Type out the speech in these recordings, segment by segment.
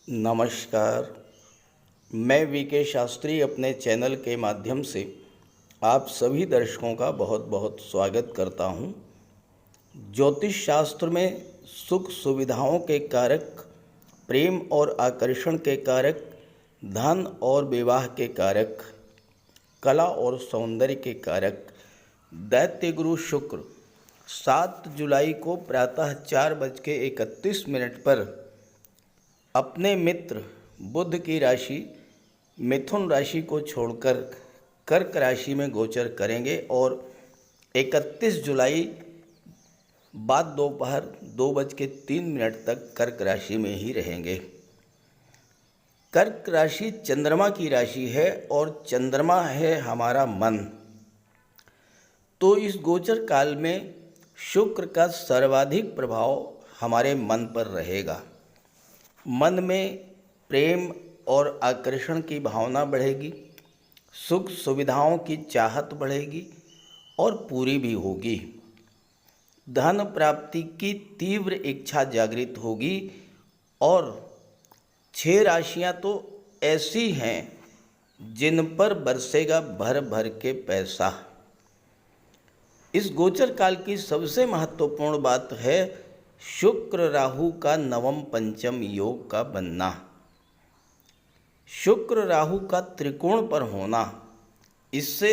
नमस्कार। मैं वीके शास्त्री अपने चैनल के माध्यम से आप सभी दर्शकों का बहुत बहुत स्वागत करता हूं। ज्योतिष शास्त्र में सुख सुविधाओं के कारक, प्रेम और आकर्षण के कारक, धन और विवाह के कारक, कला और सौंदर्य के कारक दैत्य गुरु शुक्र 7 जुलाई को प्रातः 4:31 पर अपने मित्र बुध की राशि मिथुन राशि को छोड़कर कर्क राशि में गोचर करेंगे और 31 जुलाई बाद दोपहर 2:03 तक कर्क राशि में ही रहेंगे। कर्क राशि चंद्रमा की राशि है और चंद्रमा है हमारा मन। तो इस गोचर काल में शुक्र का सर्वाधिक प्रभाव हमारे मन पर रहेगा। मन में प्रेम और आकर्षण की भावना बढ़ेगी, सुख सुविधाओं की चाहत बढ़ेगी और पूरी भी होगी। धन प्राप्ति की तीव्र इच्छा जागृत होगी और 6 राशियां तो ऐसी हैं जिन पर बरसेगा भर भर के पैसा। इस गोचर काल की सबसे महत्वपूर्ण बात है शुक्र राहु का नवम पंचम योग का बनना, शुक्र राहु का त्रिकोण पर होना। इससे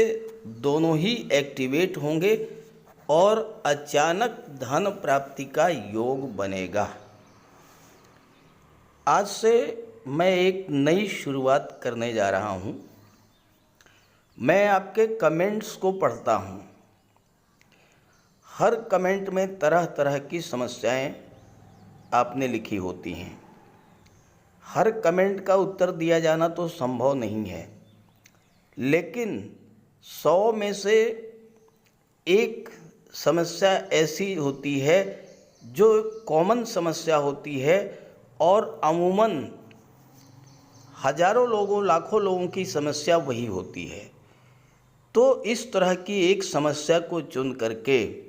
दोनों ही एक्टिवेट होंगे और अचानक धन प्राप्ति का योग बनेगा। आज से मैं एक नई शुरुआत करने जा रहा हूं। मैं आपके कमेंट्स को पढ़ता हूं। हर कमेंट में तरह तरह की समस्याएं आपने लिखी होती हैं। हर कमेंट का उत्तर दिया जाना तो संभव नहीं है, लेकिन 100 में से एक समस्या ऐसी होती है जो कॉमन समस्या होती है और अमूमन हजारों लोगों लाखों लोगों की समस्या वही होती है। तो इस तरह की एक समस्या को चुन करके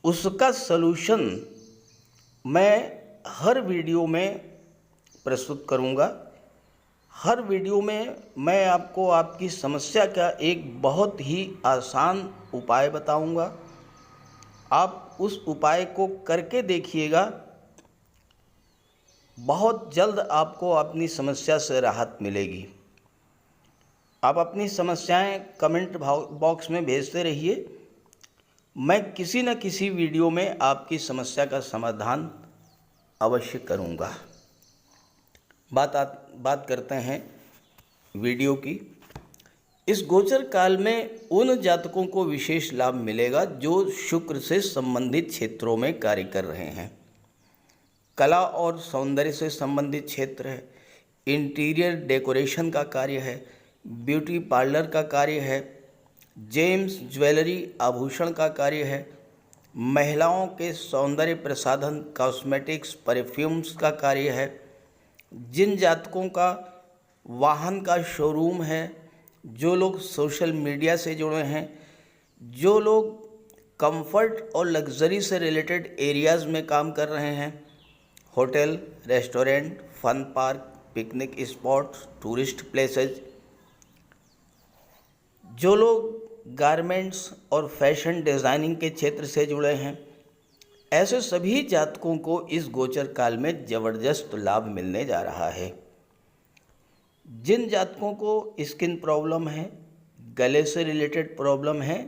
उसका सलूशन मैं हर वीडियो में प्रस्तुत करूंगा। हर वीडियो में मैं आपको आपकी समस्या का एक बहुत ही आसान उपाय बताऊंगा। आप उस उपाय को करके देखिएगा, बहुत जल्द आपको अपनी समस्या से राहत मिलेगी। आप अपनी समस्याएं कमेंट बॉक्स में भेजते रहिए। मैं किसी न किसी वीडियो में आपकी समस्या का समाधान अवश्य करूंगा। बात करते हैं वीडियो की। इस गोचर काल में उन जातकों को विशेष लाभ मिलेगा जो शुक्र से संबंधित क्षेत्रों में कार्य कर रहे हैं। कला और सौंदर्य से संबंधित क्षेत्र है, इंटीरियर डेकोरेशन का कार्य है, ब्यूटी पार्लर का कार्य है, जेम्स ज्वेलरी आभूषण का कार्य है, महिलाओं के सौंदर्य प्रसाधन कॉस्मेटिक्स परफ्यूम्स का कार्य है। जिन जातकों का वाहन का शोरूम है, जो लोग सोशल मीडिया से जुड़े हैं, जो लोग कंफर्ट और लग्जरी से रिलेटेड एरियाज़ में काम कर रहे हैं, hotel, restaurant, fun park, picnic spots, tourist places, जो लोग गारमेंट्स और फैशन डिज़ाइनिंग के क्षेत्र से जुड़े हैं, ऐसे सभी जातकों को इस गोचर काल में ज़बरदस्त लाभ मिलने जा रहा है। जिन जातकों को स्किन प्रॉब्लम है, गले से रिलेटेड प्रॉब्लम है,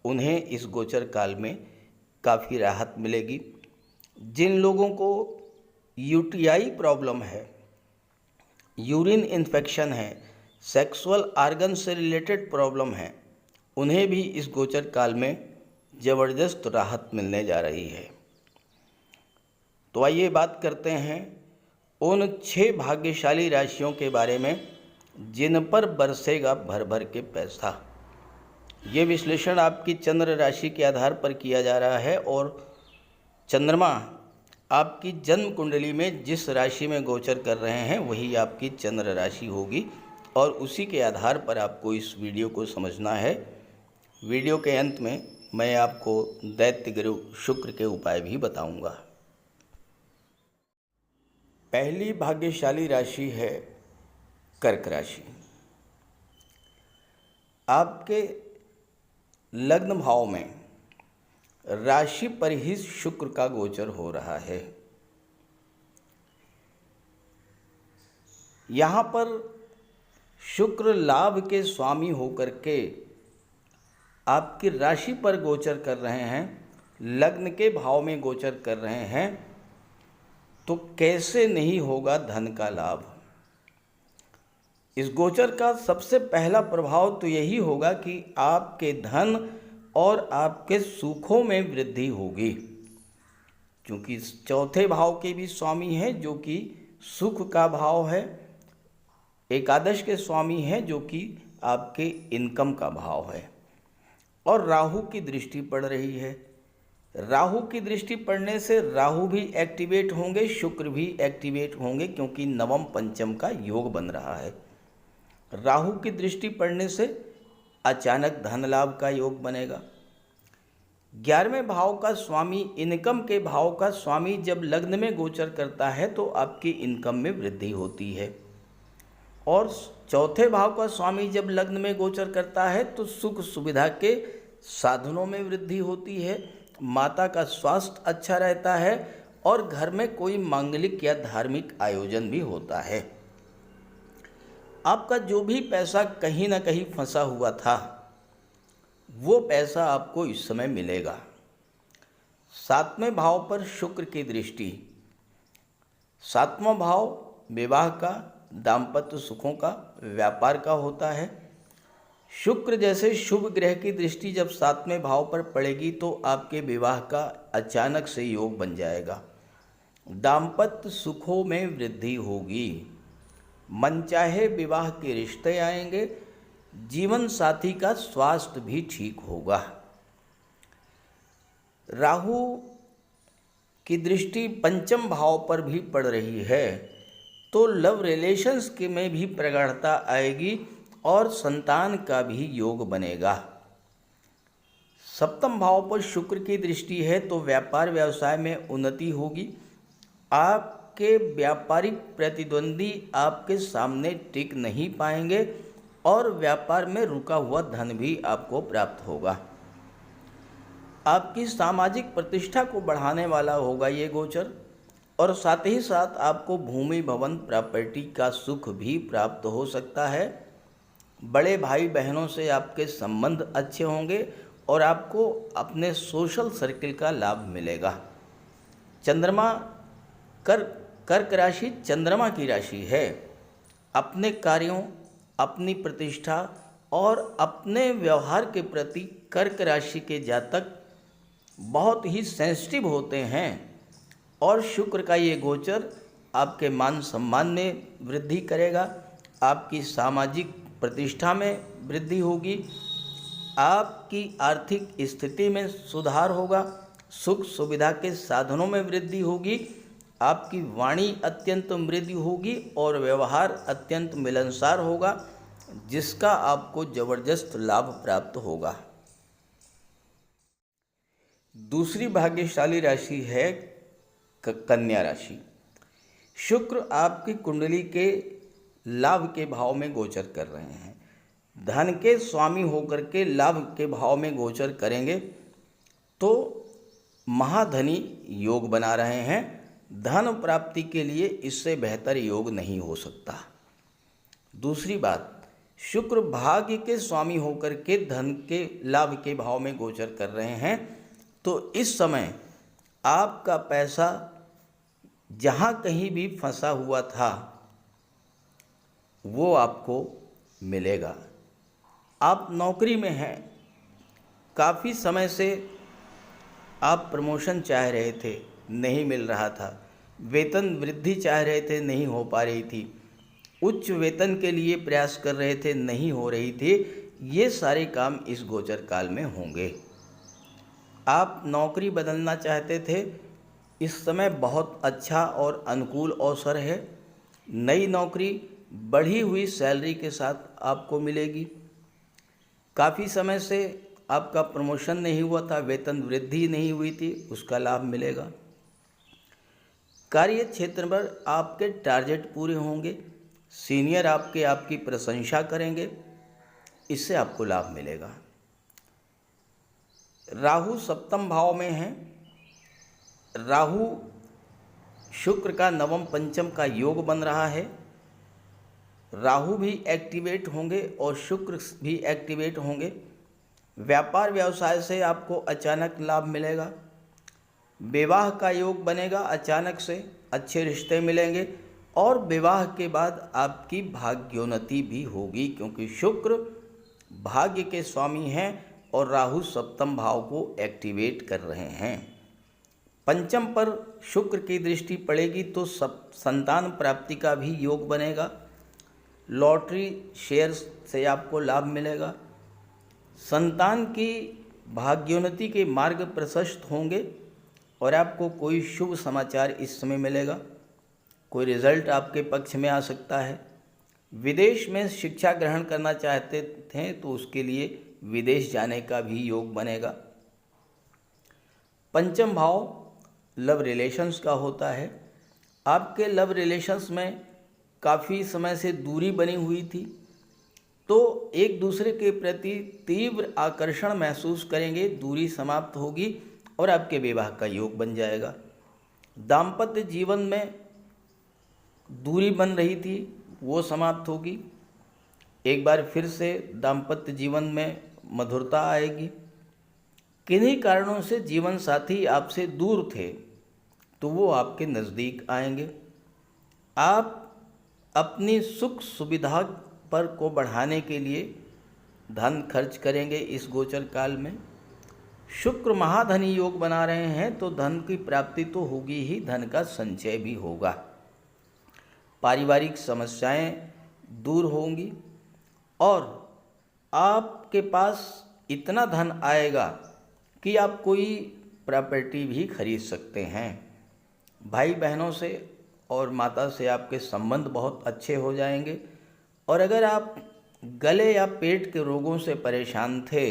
उन्हें इस गोचर काल में काफ़ी राहत मिलेगी। जिन लोगों को यूटीआई प्रॉब्लम है, यूरिन इन्फेक्शन है, सेक्सुअल आर्गन से रिलेटेड प्रॉब्लम है, उन्हें भी इस गोचर काल में ज़बरदस्त राहत मिलने जा रही है। तो आइए बात करते हैं उन 6 भाग्यशाली राशियों के बारे में जिन पर बरसेगा भर भर के पैसा। ये विश्लेषण आपकी चंद्र राशि के आधार पर किया जा रहा है और चंद्रमा आपकी जन्म कुंडली में जिस राशि में गोचर कर रहे हैं वही आपकी चंद्र राशि होगी और उसी के आधार पर आपको इस वीडियो को समझना है। वीडियो के अंत में मैं आपको दैत्य गुरु शुक्र के उपाय भी बताऊंगा। पहली भाग्यशाली राशि है कर्क राशि। आपके लग्न भाव में राशि पर ही शुक्र का गोचर हो रहा है। यहाँ पर शुक्र लाभ के स्वामी होकर के आपकी राशि पर गोचर कर रहे हैं, लग्न के भाव में गोचर कर रहे हैं, तो कैसे नहीं होगा धन का लाभ। इस गोचर का सबसे पहला प्रभाव तो यही होगा कि आपके धन और आपके सुखों में वृद्धि होगी, क्योंकि चौथे भाव के भी स्वामी हैं जो कि सुख का भाव है, एकादश के स्वामी हैं जो कि आपके इनकम का भाव है, और राहु की दृष्टि पड़ रही है। राहु की दृष्टि पड़ने से राहु भी एक्टिवेट होंगे, शुक्र भी एक्टिवेट होंगे, क्योंकि नवम पंचम का योग बन रहा है। राहु की दृष्टि पड़ने से अचानक धन लाभ का योग बनेगा। 11वें भाव का स्वामी, इनकम के भाव का स्वामी जब लग्न में गोचर करता है तो आपकी इनकम में वृद्धि होती है, और चौथे भाव का स्वामी जब लग्न में गोचर करता है तो सुख सुविधा के साधनों में वृद्धि होती है, माता का स्वास्थ्य अच्छा रहता है, और घर में कोई मांगलिक या धार्मिक आयोजन भी होता है। आपका जो भी पैसा कहीं ना कहीं फंसा हुआ था वो पैसा आपको इस समय मिलेगा। 7वें भाव पर शुक्र की दृष्टि, 7वां भाव विवाह का, दाम्पत्य सुखों का, व्यापार का होता है। शुक्र जैसे शुभ ग्रह की दृष्टि जब 7वें भाव पर पड़ेगी तो आपके विवाह का अचानक से योग बन जाएगा, दाम्पत्य सुखों में वृद्धि होगी, मनचाहे विवाह के रिश्ते आएंगे, जीवन साथी का स्वास्थ्य भी ठीक होगा। राहु की दृष्टि पंचम भाव पर भी पड़ रही है तो लव रिलेशंस के में भी प्रगाढ़ता आएगी और संतान का भी योग बनेगा। 7वें भाव पर शुक्र की दृष्टि है तो व्यापार व्यवसाय में उन्नति होगी। आपके व्यापारिक प्रतिद्वंदी आपके सामने टिक नहीं पाएंगे और व्यापार में रुका हुआ धन भी आपको प्राप्त होगा। आपकी सामाजिक प्रतिष्ठा को बढ़ाने वाला होगा ये गोचर, और साथ ही साथ आपको भूमि भवन प्रॉपर्टी का सुख भी प्राप्त हो सकता है। बड़े भाई बहनों से आपके संबंध अच्छे होंगे और आपको अपने सोशल सर्किल का लाभ मिलेगा। चंद्रमा कर्क राशि चंद्रमा की राशि है। अपने कार्यों, अपनी प्रतिष्ठा और अपने व्यवहार के प्रति कर्क राशि के जातक बहुत ही सेंसिटिव होते हैं, और शुक्र का ये गोचर आपके मान सम्मान में वृद्धि करेगा, आपकी सामाजिक प्रतिष्ठा में वृद्धि होगी, आपकी आर्थिक स्थिति में सुधार होगा, सुख सुविधा के साधनों में वृद्धि होगी, आपकी वाणी अत्यंत मृदु होगी और व्यवहार अत्यंत मिलनसार होगा, जिसका आपको जबरदस्त लाभ प्राप्त होगा। दूसरी भाग्यशाली राशि है कन्या राशि। शुक्र आपकी कुंडली के लाभ के भाव में गोचर कर रहे हैं, धन के स्वामी होकर के लाभ के भाव में गोचर करेंगे तो महाधनी योग बना रहे हैं। धन प्राप्ति के लिए इससे बेहतर योग नहीं हो सकता। दूसरी बात, शुक्र भाग्य के स्वामी होकर के धन के लाभ के भाव में गोचर कर रहे हैं, तो इस समय आपका पैसा जहाँ कहीं भी फंसा हुआ था वो आपको मिलेगा। आप नौकरी में हैं, काफ़ी समय से आप प्रमोशन चाह रहे थे, नहीं मिल रहा था, वेतन वृद्धि चाह रहे थे, नहीं हो पा रही थी, उच्च वेतन के लिए प्रयास कर रहे थे, नहीं हो रही थी, ये सारे काम इस गोचर काल में होंगे। आप नौकरी बदलना चाहते थे, इस समय बहुत अच्छा और अनुकूल अवसर है। नई नौकरी बढ़ी हुई सैलरी के साथ आपको मिलेगी। काफ़ी समय से आपका प्रमोशन नहीं हुआ था, वेतन वृद्धि नहीं हुई थी, उसका लाभ मिलेगा। कार्य क्षेत्र पर आपके टारगेट पूरे होंगे, सीनियर आपकी प्रशंसा करेंगे, इससे आपको लाभ मिलेगा। राहु सप्तम भाव में है। राहु शुक्र का नवम पंचम का योग बन रहा है। राहु भी एक्टिवेट होंगे और शुक्र भी एक्टिवेट होंगे। व्यापार व्यवसाय से आपको अचानक लाभ मिलेगा। विवाह का योग बनेगा, अचानक से अच्छे रिश्ते मिलेंगे और विवाह के बाद आपकी भाग्योन्नति भी होगी, क्योंकि शुक्र भाग्य के स्वामी हैं और राहु सप्तम भाव को एक्टिवेट कर रहे हैं। पंचम पर शुक्र की दृष्टि पड़ेगी तो संतान प्राप्ति का भी योग बनेगा। लॉटरी शेयर्स से आपको लाभ मिलेगा। संतान की भाग्योन्नति के मार्ग प्रशस्त होंगे और आपको कोई शुभ समाचार इस समय मिलेगा। कोई रिजल्ट आपके पक्ष में आ सकता है। विदेश में शिक्षा ग्रहण करना चाहते थे तो उसके लिए विदेश जाने का भी योग बनेगा। पंचम भाव लव रिलेशंस का होता है। आपके लव रिलेशंस में काफ़ी समय से दूरी बनी हुई थी, तो एक दूसरे के प्रति तीव्र आकर्षण महसूस करेंगे, दूरी समाप्त होगी और आपके विवाह का योग बन जाएगा। दाम्पत्य जीवन में दूरी बन रही थी, वो समाप्त होगी। एक बार फिर से दाम्पत्य जीवन में मधुरता आएगी। किन्हीं कारणों से जीवन साथी आपसे दूर थे तो वो आपके नज़दीक आएंगे। आप अपनी सुख सुविधा पर को बढ़ाने के लिए धन खर्च करेंगे इस गोचर काल में। शुक्र महाधनी योग बना रहे हैं तो धन की प्राप्ति तो होगी ही, धन का संचय भी होगा। पारिवारिक समस्याएं दूर होंगी और आपके पास इतना धन आएगा कि आप कोई प्रॉपर्टी भी खरीद सकते हैं। भाई बहनों से और माता से आपके संबंध बहुत अच्छे हो जाएंगे। और अगर आप गले या पेट के रोगों से परेशान थे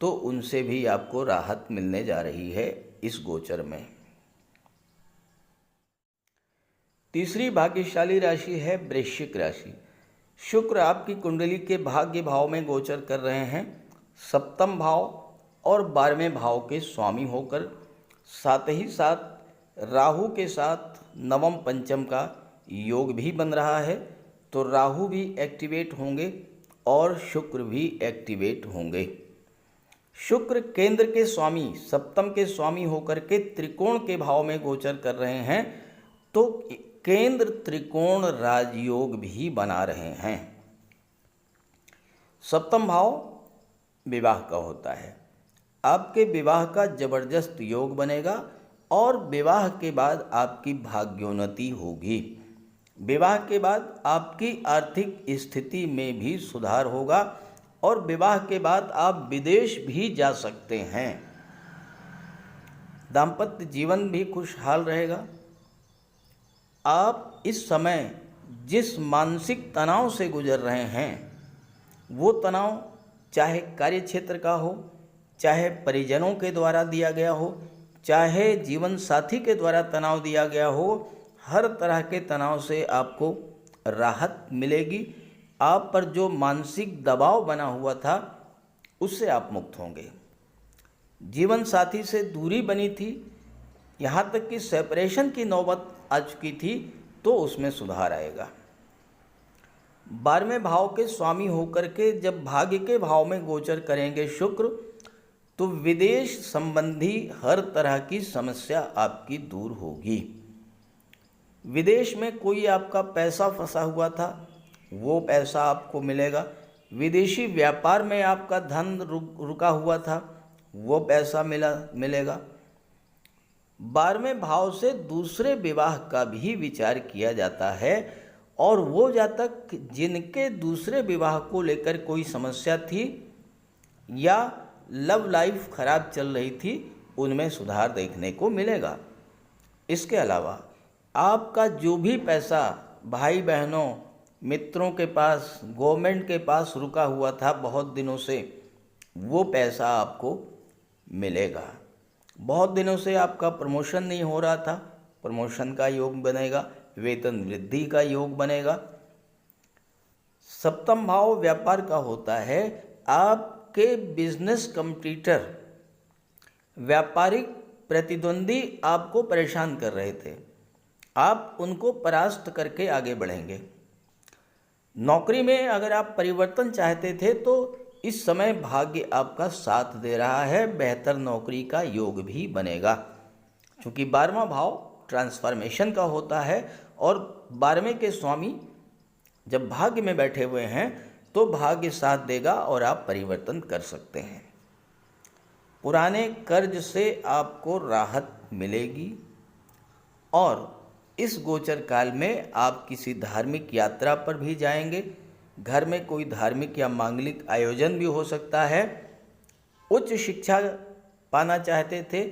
तो उनसे भी आपको राहत मिलने जा रही है इस गोचर में। तीसरी भाग्यशाली राशि है वृश्चिक राशि। शुक्र आपकी कुंडली के भाग्य भाव में गोचर कर रहे हैं, सप्तम भाव और 12वें भाव के स्वामी होकर। साथ ही साथ राहु के साथ नवम पंचम का योग भी बन रहा है, तो राहु भी एक्टिवेट होंगे और शुक्र भी एक्टिवेट होंगे। शुक्र केंद्र के स्वामी, सप्तम के स्वामी होकर के त्रिकोण के भाव में गोचर कर रहे हैं, तो केंद्र त्रिकोण राजयोग भी बना रहे हैं। सप्तम भाव विवाह का होता है। आपके विवाह का जबरदस्त योग बनेगा और विवाह के बाद आपकी भाग्योन्नति होगी। विवाह के बाद आपकी आर्थिक स्थिति में भी सुधार होगा और विवाह के बाद आप विदेश भी जा सकते हैं। दाम्पत्य जीवन भी खुशहाल रहेगा। आप इस समय जिस मानसिक तनाव से गुजर रहे हैं, वो तनाव चाहे कार्य क्षेत्र का हो, चाहे परिजनों के द्वारा दिया गया हो, चाहे जीवन साथी के द्वारा तनाव दिया गया हो, हर तरह के तनाव से आपको राहत मिलेगी। आप पर जो मानसिक दबाव बना हुआ था उससे आप मुक्त होंगे। जीवन साथी से दूरी बनी थी, यहाँ तक कि सेपरेशन की नौबत आ चुकी थी, तो उसमें सुधार आएगा। 12वें भाव के स्वामी होकर के जब भाग्य के भाव में गोचर करेंगे शुक्र, तो विदेश संबंधी हर तरह की समस्या आपकी दूर होगी। विदेश में कोई आपका पैसा फंसा हुआ था, वो पैसा आपको मिलेगा। विदेशी व्यापार में आपका धन रुका हुआ था, वो पैसा मिलेगा। 12वें भाव से दूसरे विवाह का भी विचार किया जाता है और वो जातक जिनके दूसरे विवाह को लेकर कोई समस्या थी या लव लाइफ खराब चल रही थी, उनमें सुधार देखने को मिलेगा। इसके अलावा आपका जो भी पैसा भाई बहनों मित्रों के पास, गवर्नमेंट के पास रुका हुआ था बहुत दिनों से, वो पैसा आपको मिलेगा। बहुत दिनों से आपका प्रमोशन नहीं हो रहा था, प्रमोशन का योग बनेगा, वेतन वृद्धि का योग बनेगा। सप्तम भाव व्यापार का होता है। आपके बिजनेस कंपटीटर, व्यापारिक प्रतिद्वंदी आपको परेशान कर रहे थे, आप उनको परास्त करके आगे बढ़ेंगे। नौकरी में अगर आप परिवर्तन चाहते थे तो इस समय भाग्य आपका साथ दे रहा है, बेहतर नौकरी का योग भी बनेगा। क्योंकि 12वां भाव ट्रांसफॉर्मेशन का होता है और 12वें के स्वामी जब भाग्य में बैठे हुए हैं तो भाग्य साथ देगा और आप परिवर्तन कर सकते हैं। पुराने कर्ज से आपको राहत मिलेगी और इस गोचर काल में आप किसी धार्मिक यात्रा पर भी जाएंगे। घर में कोई धार्मिक या मांगलिक आयोजन भी हो सकता है। उच्च शिक्षा पाना चाहते थे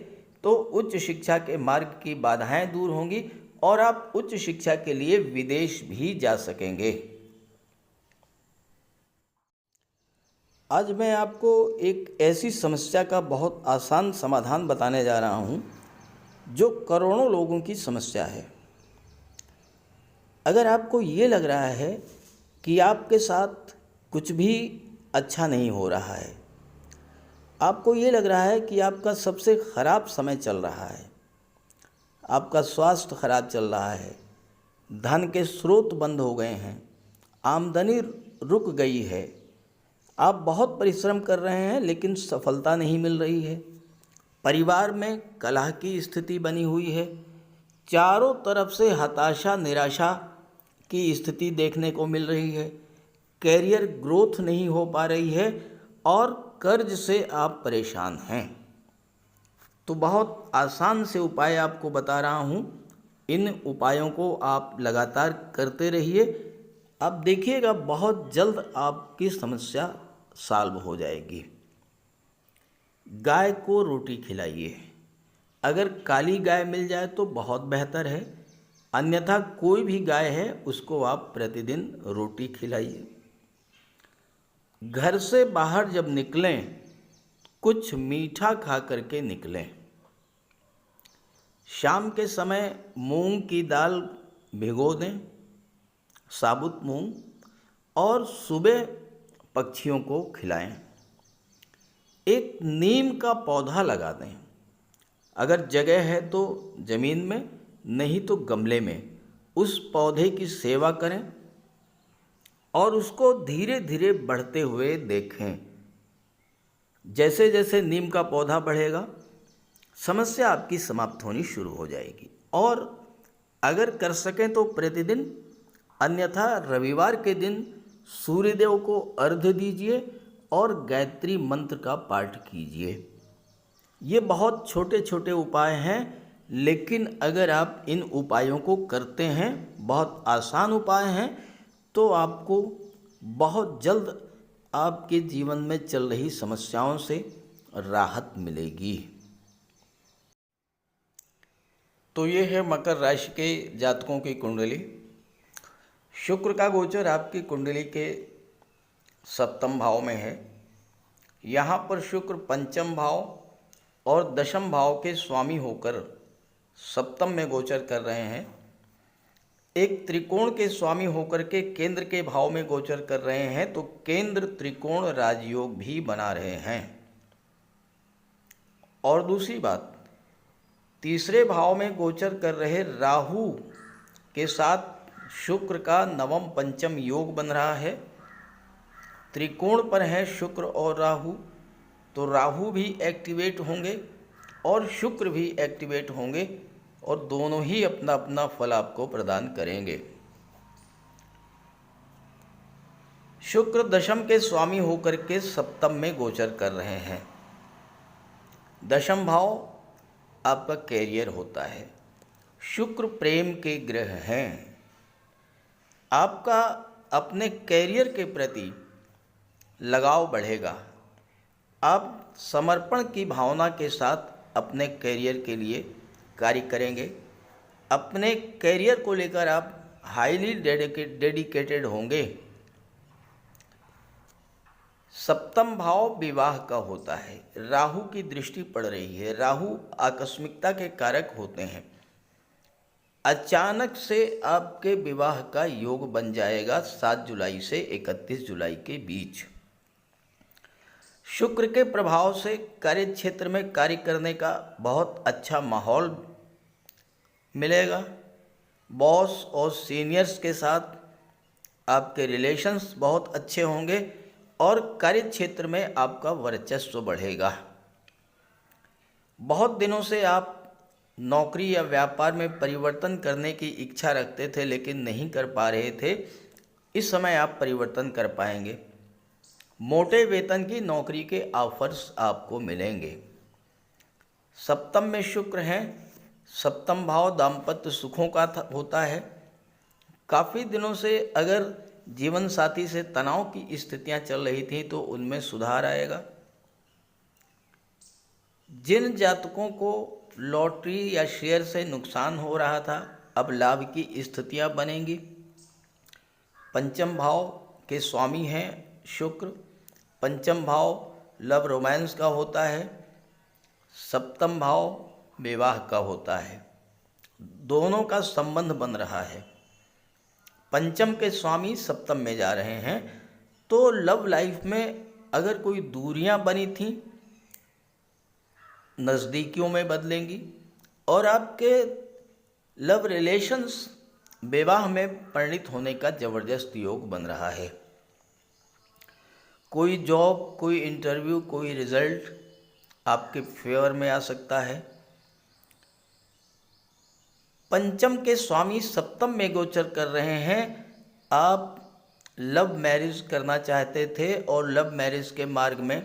तो उच्च शिक्षा के मार्ग की बाधाएं दूर होंगी और आप उच्च शिक्षा के लिए विदेश भी जा सकेंगे। आज मैं आपको एक ऐसी समस्या का बहुत आसान समाधान बताने जा रहा हूं जो करोड़ों लोगों की समस्या है। अगर आपको ये लग रहा है कि आपके साथ कुछ भी अच्छा नहीं हो रहा है, आपको ये लग रहा है कि आपका सबसे ख़राब समय चल रहा है, आपका स्वास्थ्य खराब चल रहा है, धन के स्रोत बंद हो गए हैं, आमदनी रुक गई है, आप बहुत परिश्रम कर रहे हैं लेकिन सफलता नहीं मिल रही है, परिवार में कलह की स्थिति बनी हुई है, चारों तरफ से हताशा निराशा की स्थिति देखने को मिल रही है, कैरियर ग्रोथ नहीं हो पा रही है और कर्ज से आप परेशान हैं, तो बहुत आसान से उपाय आपको बता रहा हूँ। इन उपायों को आप लगातार करते रहिए। अब देखिएगा बहुत जल्द आपकी समस्या सॉल्व हो जाएगी। गाय को रोटी खिलाइए। अगर काली गाय मिल जाए तो बहुत बेहतर है, अन्यथा कोई भी गाय है उसको आप प्रतिदिन रोटी खिलाइए। घर से बाहर जब निकलें कुछ मीठा खा करके निकलें। शाम के समय मूंग की दाल भिगो दें, साबुत मूंग, और सुबह पक्षियों को खिलाएं। एक नीम का पौधा लगा दें। अगर जगह है तो ज़मीन में, नहीं तो गमले में उस पौधे की सेवा करें और उसको धीरे धीरे बढ़ते हुए देखें। जैसे जैसे नीम का पौधा बढ़ेगा समस्या आपकी समाप्त होनी शुरू हो जाएगी। और अगर कर सकें तो प्रतिदिन, अन्यथा रविवार के दिन सूर्यदेव को अर्घ्य दीजिए और गायत्री मंत्र का पाठ कीजिए। ये बहुत छोटे छोटे उपाय हैं, लेकिन अगर आप इन उपायों को करते हैं, बहुत आसान उपाय हैं, तो आपको बहुत जल्द आपके जीवन में चल रही समस्याओं से राहत मिलेगी। तो ये है मकर राशि के जातकों की कुंडली। शुक्र का गोचर आपकी कुंडली के सप्तम भाव में है। यहाँ पर शुक्र पंचम भाव और दशम भाव के स्वामी होकर सप्तम में गोचर कर रहे हैं। एक त्रिकोण के स्वामी होकर के केंद्र के भाव में गोचर कर रहे हैं, तो केंद्र त्रिकोण राजयोग भी बना रहे हैं। और दूसरी बात, तीसरे भाव में गोचर कर रहे राहु के साथ शुक्र का नवम पंचम योग बन रहा है। त्रिकोण पर है शुक्र और राहु, तो राहु भी एक्टिवेट होंगे और शुक्र भी एक्टिवेट होंगे और दोनों ही अपना अपना फल आपको प्रदान करेंगे। शुक्र दशम के स्वामी होकर के सप्तम में गोचर कर रहे हैं। दशम भाव आपका कैरियर होता है। शुक्र प्रेम के ग्रह हैं। आपका अपने कैरियर के प्रति लगाव बढ़ेगा। आप समर्पण की भावना के साथ अपने कैरियर के लिए कार्य करेंगे। अपने कैरियर को लेकर आप हाईली डेडिकेटेड होंगे। सप्तम भाव विवाह का होता है। राहु की दृष्टि पड़ रही है। राहु आकस्मिकता के कारक होते हैं। अचानक से आपके विवाह का योग बन जाएगा 7 जुलाई से 31 जुलाई के बीच। शुक्र के प्रभाव से कार्य क्षेत्र में कार्य करने का बहुत अच्छा माहौल मिलेगा। बॉस और सीनियर्स के साथ आपके रिलेशंस बहुत अच्छे होंगे और कार्य क्षेत्र में आपका वर्चस्व बढ़ेगा। बहुत दिनों से आप नौकरी या व्यापार में परिवर्तन करने की इच्छा रखते थे लेकिन नहीं कर पा रहे थे। इस समय आप परिवर्तन कर पाएंगे। मोटे वेतन की नौकरी के ऑफर्स आपको मिलेंगे। सप्तम में शुक्र हैं। सप्तम भाव दाम्पत्य सुखों का होता है। काफ़ी दिनों से अगर जीवन साथी से तनाव की स्थितियां चल रही थी तो उनमें सुधार आएगा। जिन जातकों को लॉटरी या शेयर से नुकसान हो रहा था, अब लाभ की स्थितियां बनेंगी। पंचम भाव के स्वामी हैं शुक्र। पंचम भाव लव रोमांस का होता है। सप्तम भाव विवाह का होता है। दोनों का संबंध बन रहा है। पंचम के स्वामी सप्तम में जा रहे हैं तो लव लाइफ में अगर कोई दूरियां बनी थीं नज़दीकियों में बदलेंगी और आपके लव रिलेशंस विवाह में परिणित होने का ज़बरदस्त योग बन रहा है। कोई जॉब, कोई इंटरव्यू, कोई रिजल्ट आपके फेवर में आ सकता है। पंचम के स्वामी सप्तम में गोचर कर रहे हैं। आप लव मैरिज करना चाहते थे और लव मैरिज के मार्ग में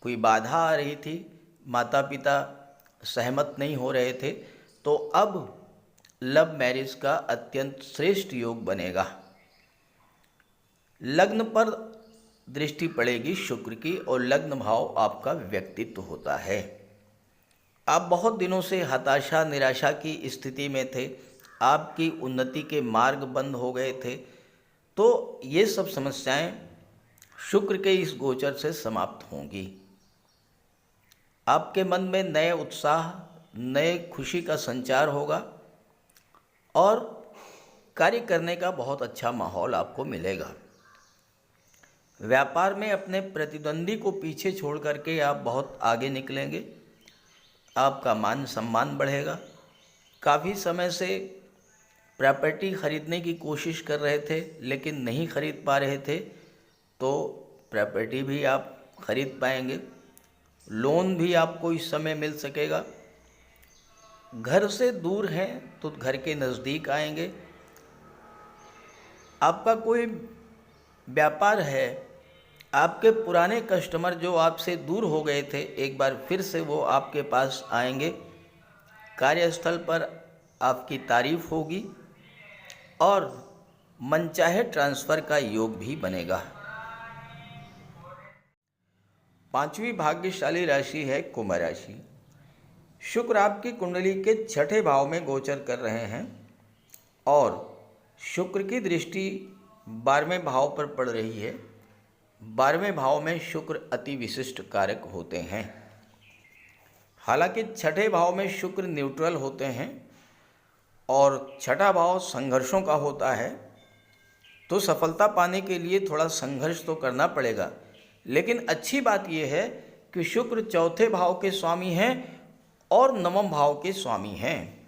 कोई बाधा आ रही थी, माता पिता सहमत नहीं हो रहे थे, तो अब लव मैरिज का अत्यंत श्रेष्ठ योग बनेगा। लग्न पर दृष्टि पड़ेगी शुक्र की और लग्न भाव आपका व्यक्तित्व होता है। आप बहुत दिनों से हताशा निराशा की स्थिति में थे, आपकी उन्नति के मार्ग बंद हो गए थे, तो ये सब समस्याएं शुक्र के इस गोचर से समाप्त होंगी। आपके मन में नए उत्साह, नए खुशी का संचार होगा और कार्य करने का बहुत अच्छा माहौल आपको मिलेगा। व्यापार में अपने प्रतिद्वंदी को पीछे छोड़ करके आप बहुत आगे निकलेंगे। आपका मान सम्मान बढ़ेगा। काफ़ी समय से प्रॉपर्टी खरीदने की कोशिश कर रहे थे लेकिन नहीं खरीद पा रहे थे, तो प्रॉपर्टी भी आप खरीद पाएंगे। लोन भी आपको इस समय मिल सकेगा। घर से दूर हैं तो घर के नज़दीक आएंगे। आपका कोई व्यापार है, आपके पुराने कस्टमर जो आपसे दूर हो गए थे एक बार फिर से वो आपके पास आएंगे। कार्यस्थल पर आपकी तारीफ होगी और मनचाहे ट्रांसफ़र का योग भी बनेगा। पांचवी भाग्यशाली राशि है कुंभ राशि। शुक्र आपकी कुंडली के छठे भाव में गोचर कर रहे हैं और शुक्र की दृष्टि 12वें भाव पर पड़ रही है। 12वें भाव में शुक्र अति विशिष्ट कारक होते हैं। हालांकि छठे भाव में शुक्र न्यूट्रल होते हैं और छठा भाव संघर्षों का होता है, तो सफलता पाने के लिए थोड़ा संघर्ष तो करना पड़ेगा। लेकिन अच्छी बात यह है कि शुक्र चौथे भाव के स्वामी हैं और नवम भाव के स्वामी हैं,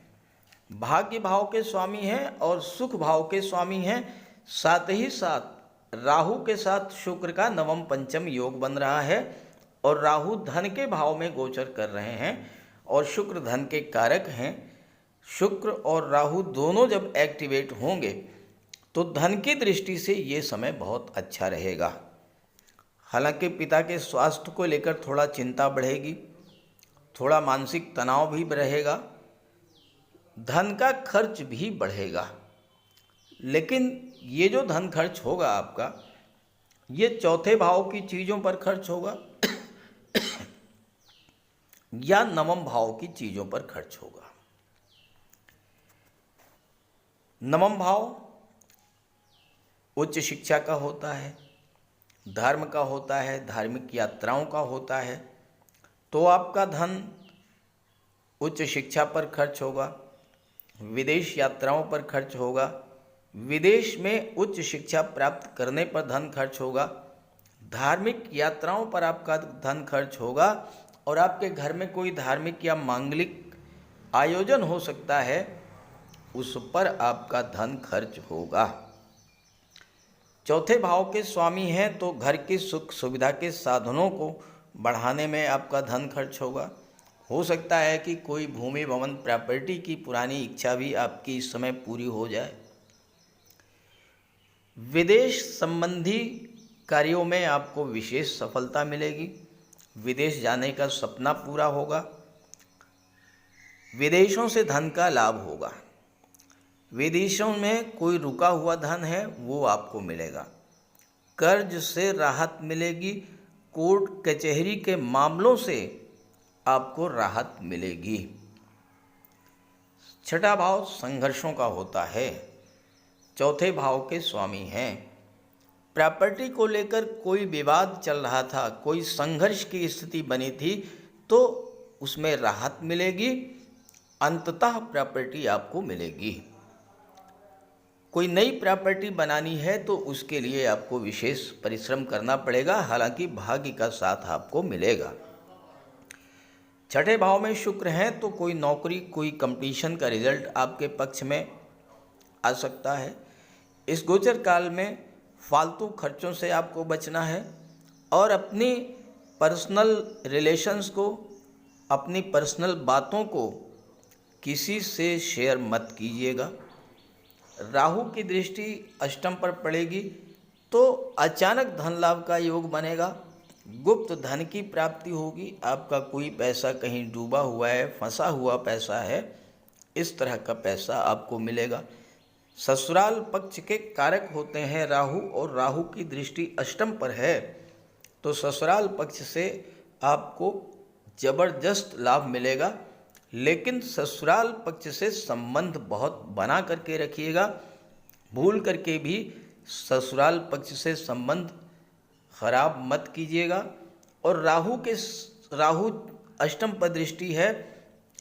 भाग्य भाव के स्वामी हैं और सुख भाव के स्वामी हैं। साथ ही साथ राहु के साथ शुक्र का नवम पंचम योग बन रहा है और राहु धन के भाव में गोचर कर रहे हैं और शुक्र धन के कारक हैं। शुक्र और राहु दोनों जब एक्टिवेट होंगे तो धन की दृष्टि से ये समय बहुत अच्छा रहेगा। हालांकि पिता के स्वास्थ्य को लेकर थोड़ा चिंता बढ़ेगी, थोड़ा मानसिक तनाव भी रहेगा, धन का खर्च भी बढ़ेगा। लेकिन ये जो धन खर्च होगा आपका, ये चौथे भाव की चीज़ों पर खर्च होगा या नवम भाव की चीज़ों पर खर्च होगा। नवम भाव उच्च शिक्षा का होता है, धर्म का होता है, धार्मिक यात्राओं का होता है, तो आपका धन उच्च शिक्षा पर खर्च होगा, विदेश यात्राओं पर खर्च होगा, विदेश में उच्च शिक्षा प्राप्त करने पर धन खर्च होगा, धार्मिक यात्राओं पर आपका धन खर्च होगा और आपके घर में कोई धार्मिक या मांगलिक आयोजन हो सकता है, उस पर आपका धन खर्च होगा। चौथे भाव के स्वामी हैं तो घर की सुख सुविधा के साधनों को बढ़ाने में आपका धन खर्च होगा। हो सकता है कि कोई भूमि भवन प्रॉपर्टी की पुरानी इच्छा भी आपकी इस समय पूरी हो जाए। विदेश संबंधी कार्यों में आपको विशेष सफलता मिलेगी, विदेश जाने का सपना पूरा होगा, विदेशों से धन का लाभ होगा, विदेशों में कोई रुका हुआ धन है वो आपको मिलेगा, कर्ज से राहत मिलेगी, कोर्ट कचहरी के मामलों से आपको राहत मिलेगी। छठा भाव संघर्षों का होता है, चौथे भाव के स्वामी हैं। प्रॉपर्टी को लेकर कोई विवाद चल रहा था, कोई संघर्ष की स्थिति बनी थी, तो उसमें राहत मिलेगी, अंततः प्रॉपर्टी आपको मिलेगी। कोई नई प्रॉपर्टी बनानी है तो उसके लिए आपको विशेष परिश्रम करना पड़ेगा, हालांकि भाग्य का साथ आपको मिलेगा। छठे भाव में शुक्र हैं तो कोई नौकरी, कोई कंपटीशन का रिजल्ट आपके पक्ष में आ सकता है। इस गोचर काल में फालतू खर्चों से आपको बचना है और अपनी पर्सनल रिलेशंस को, अपनी पर्सनल बातों को किसी से शेयर मत कीजिएगा। राहु की दृष्टि अष्टम पर पड़ेगी तो अचानक धन लाभ का योग बनेगा, गुप्त धन की प्राप्ति होगी, आपका कोई पैसा कहीं डूबा हुआ है, फंसा हुआ पैसा है, इस तरह का पैसा आपको मिलेगा। ससुराल पक्ष के कारक होते हैं राहु, और राहु की दृष्टि अष्टम पर है तो ससुराल पक्ष से आपको जबरदस्त लाभ मिलेगा, लेकिन ससुराल पक्ष से संबंध बहुत बना करके रखिएगा। भूल करके भी ससुराल पक्ष से संबंध खराब मत कीजिएगा। और राहु अष्टम पर दृष्टि है,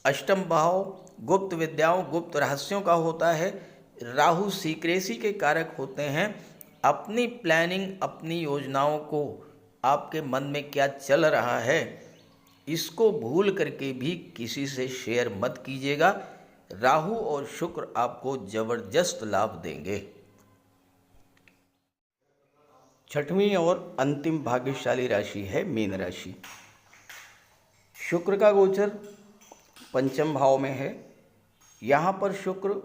अष्टम भाव गुप्त विद्याओं, गुप्त रहस्यों का होता है। राहु सीक्रेसी के कारक होते हैं। अपनी प्लानिंग, अपनी योजनाओं को, आपके मन में क्या चल रहा है, इसको भूल करके भी किसी से शेयर मत कीजिएगा। राहु और शुक्र आपको जबरदस्त लाभ देंगे। छठवीं और अंतिम भाग्यशाली राशि है मीन राशि। शुक्र का गोचर पंचम भाव में है। यहाँ पर शुक्र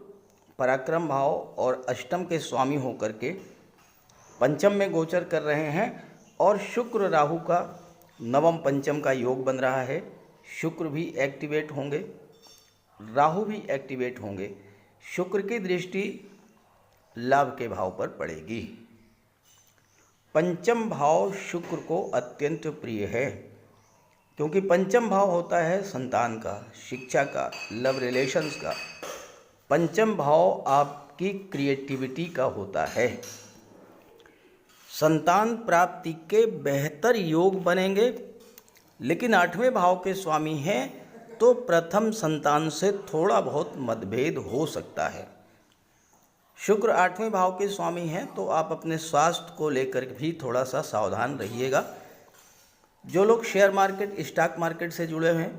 पराक्रम भाव और अष्टम के स्वामी होकर के पंचम में गोचर कर रहे हैं और शुक्र राहु का नवम पंचम का योग बन रहा है। शुक्र भी एक्टिवेट होंगे, राहु भी एक्टिवेट होंगे। शुक्र की दृष्टि लाभ के भाव पर पड़ेगी। पंचम भाव शुक्र को अत्यंत प्रिय है, क्योंकि पंचम भाव होता है संतान का, शिक्षा का, लव रिलेशंस का। पंचम भाव आपकी क्रिएटिविटी का होता है। संतान प्राप्ति के बेहतर योग बनेंगे, लेकिन आठवें भाव के स्वामी हैं तो प्रथम संतान से थोड़ा बहुत मतभेद हो सकता है। शुक्र आठवें भाव के स्वामी हैं तो आप अपने स्वास्थ्य को लेकर भी थोड़ा सा सावधान रहिएगा। जो लोग शेयर मार्केट, स्टॉक मार्केट से जुड़े हैं,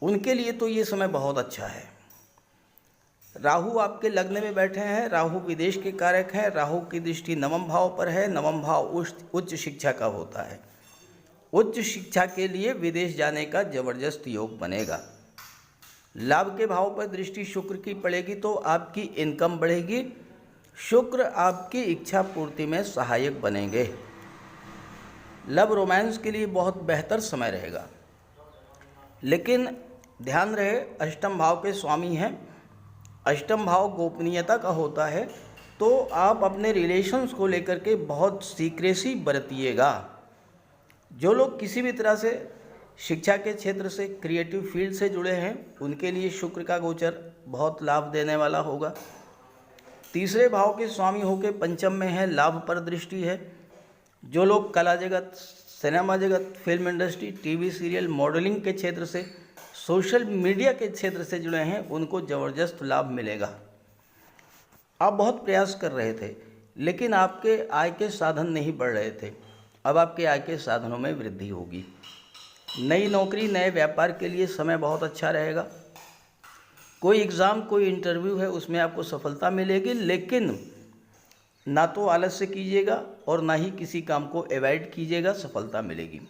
उनके लिए तो ये समय बहुत अच्छा है। राहु आपके लग्न में बैठे हैं, राहु विदेश के कारक हैं, राहु की दृष्टि नवम भाव पर है। नवम भाव उच्च शिक्षा का होता है। उच्च शिक्षा के लिए विदेश जाने का जबरदस्त योग बनेगा। लाभ के भाव पर दृष्टि शुक्र की पड़ेगी तो आपकी इनकम बढ़ेगी। शुक्र आपकी इच्छा पूर्ति में सहायक बनेंगे। लव रोमांस के लिए बहुत बेहतर समय रहेगा, लेकिन ध्यान रहे अष्टम भाव के स्वामी हैं। अष्टम भाव गोपनीयता का होता है, तो आप अपने रिलेशंस को लेकर के बहुत सीक्रेसी बरतिएगा। जो लोग किसी भी तरह से शिक्षा के क्षेत्र से, क्रिएटिव फील्ड से जुड़े हैं, उनके लिए शुक्र का गोचर बहुत लाभ देने वाला होगा। तीसरे भाव के स्वामी होकर पंचम में है, लाभ पर दृष्टि है। जो लोग कला जगत, सिनेमा जगत, film industry, TV serial, modelling के क्षेत्र से, सोशल मीडिया के क्षेत्र से जुड़े हैं उनको ज़बरदस्त लाभ मिलेगा। आप बहुत प्रयास कर रहे थे लेकिन आपके आय के साधन नहीं बढ़ रहे थे, अब आपके आय के साधनों में वृद्धि होगी। नई नौकरी, नए व्यापार के लिए समय बहुत अच्छा रहेगा। कोई एग्ज़ाम, कोई इंटरव्यू है उसमें आपको सफलता मिलेगी, लेकिन ना तो आलस्य कीजिएगा और ना ही किसी काम को अवॉइड कीजिएगा, सफलता मिलेगी।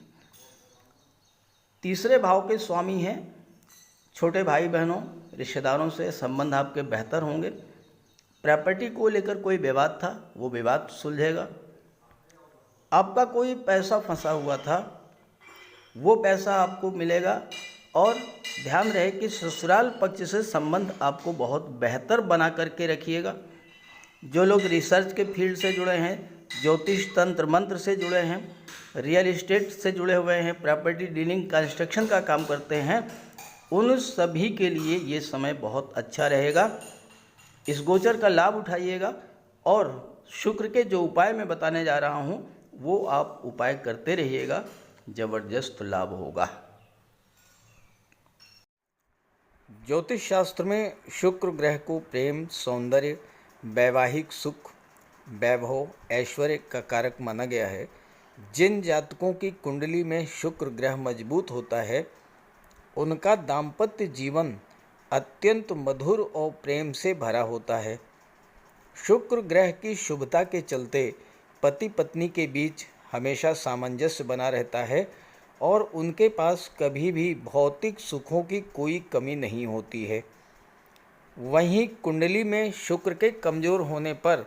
तीसरे भाव के स्वामी हैं छोटे भाई बहनों, रिश्तेदारों से संबंध आपके बेहतर होंगे। प्रॉपर्टी को लेकर कोई विवाद था, वो विवाद सुलझेगा। आपका कोई पैसा फंसा हुआ था, वो पैसा आपको मिलेगा। और ध्यान रहे कि ससुराल पक्ष से संबंध आपको बहुत बेहतर बना करके रखिएगा। जो लोग रिसर्च के फील्ड से जुड़े हैं, ज्योतिष, तंत्र मंत्र से जुड़े हैं, रियल इस्टेट से जुड़े हुए हैं, प्रॉपर्टी डीलिंग, कंस्ट्रक्शन का काम करते हैं, उन सभी के लिए ये समय बहुत अच्छा रहेगा। इस गोचर का लाभ उठाइएगा और शुक्र के जो उपाय मैं बताने जा रहा हूँ वो आप उपाय करते रहिएगा, ज़बरदस्त लाभ होगा। ज्योतिष शास्त्र में शुक्र ग्रह को प्रेम, सौंदर्य, वैवाहिक सुख, वैभव, ऐश्वर्य का कारक माना गया है। जिन जातकों की कुंडली में शुक्र ग्रह मजबूत होता है उनका दाम्पत्य जीवन अत्यंत मधुर और प्रेम से भरा होता है। शुक्र ग्रह की शुभता के चलते पति पत्नी के बीच हमेशा सामंजस्य बना रहता है और उनके पास कभी भी भौतिक सुखों की कोई कमी नहीं होती है। वहीं कुंडली में शुक्र के कमज़ोर होने पर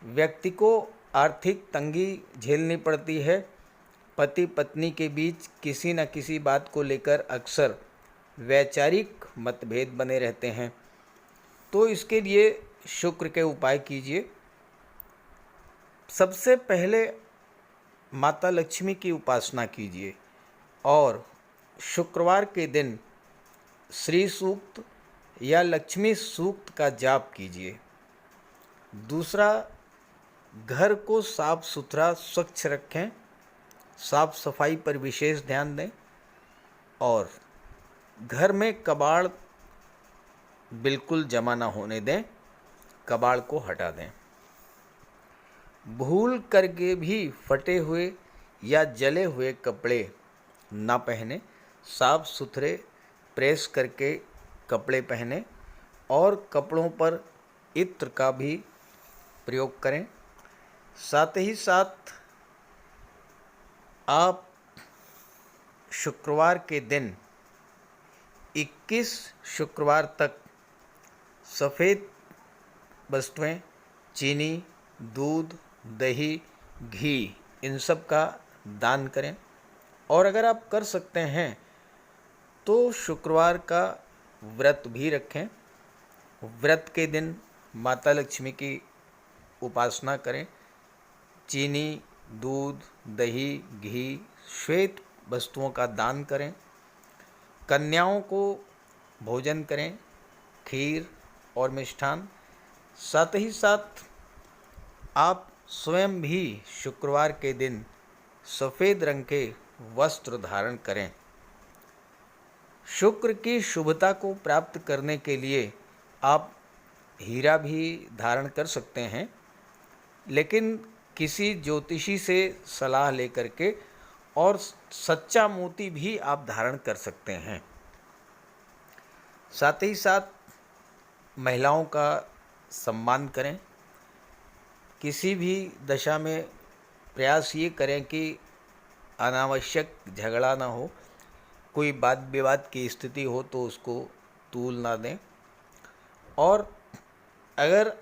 व्यक्ति को आर्थिक तंगी झेलनी पड़ती है। पति पत्नी के बीच किसी न किसी बात को लेकर अक्सर वैचारिक मतभेद बने रहते हैं। तो इसके लिए शुक्र के उपाय कीजिए। सबसे पहले माता लक्ष्मी की उपासना कीजिए और शुक्रवार के दिन श्री सूक्त या लक्ष्मी सूक्त का जाप कीजिए। दूसरा, घर को साफ सुथरा स्वच्छ रखें, साफ सफाई पर विशेष ध्यान दें और घर में कबाड़ बिल्कुल जमा ना होने दें, कबाड़ को हटा दें। भूल करके भी फटे हुए या जले हुए कपड़े ना पहने, साफ सुथरे प्रेस करके कपड़े पहने और कपड़ों पर इत्र का भी प्रयोग करें। साथ ही साथ आप शुक्रवार के दिन 21 शुक्रवार तक सफ़ेद वस्तुएं, चीनी, दूध, दही, घी, इन सब का दान करें। और अगर आप कर सकते हैं तो शुक्रवार का व्रत भी रखें। व्रत के दिन माता लक्ष्मी की उपासना करें। चीनी, दूध, दही, घी, श्वेत वस्तुओं का दान करें। कन्याओं को भोजन करें, खीर और मिष्ठान। साथ ही साथ आप स्वयं भी शुक्रवार के दिन सफ़ेद रंग के वस्त्र धारण करें। शुक्र की शुभता को प्राप्त करने के लिए आप हीरा भी धारण कर सकते हैं, लेकिन किसी ज्योतिषी से सलाह लेकर के, और सच्चा मोती भी आप धारण कर सकते हैं। साथ ही साथ महिलाओं का सम्मान करें। किसी भी दशा में प्रयास ये करें कि अनावश्यक झगड़ा ना हो, कोई वाद विवाद की स्थिति हो तो उसको तूल ना दें। और अगर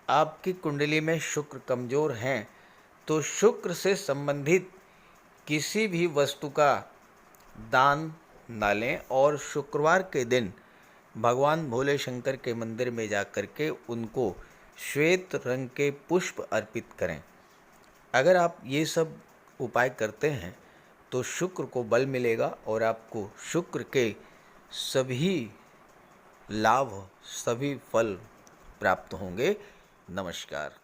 आपकी कुंडली में शुक्र कमज़ोर हैं तो शुक्र से संबंधित किसी भी वस्तु का दान ना लें और शुक्रवार के दिन भगवान भोले शंकर के मंदिर में जाकर के उनको श्वेत रंग के पुष्प अर्पित करें। अगर आप ये सब उपाय करते हैं तो शुक्र को बल मिलेगा और आपको शुक्र के सभी लाभ, सभी फल प्राप्त होंगे। नमस्कार।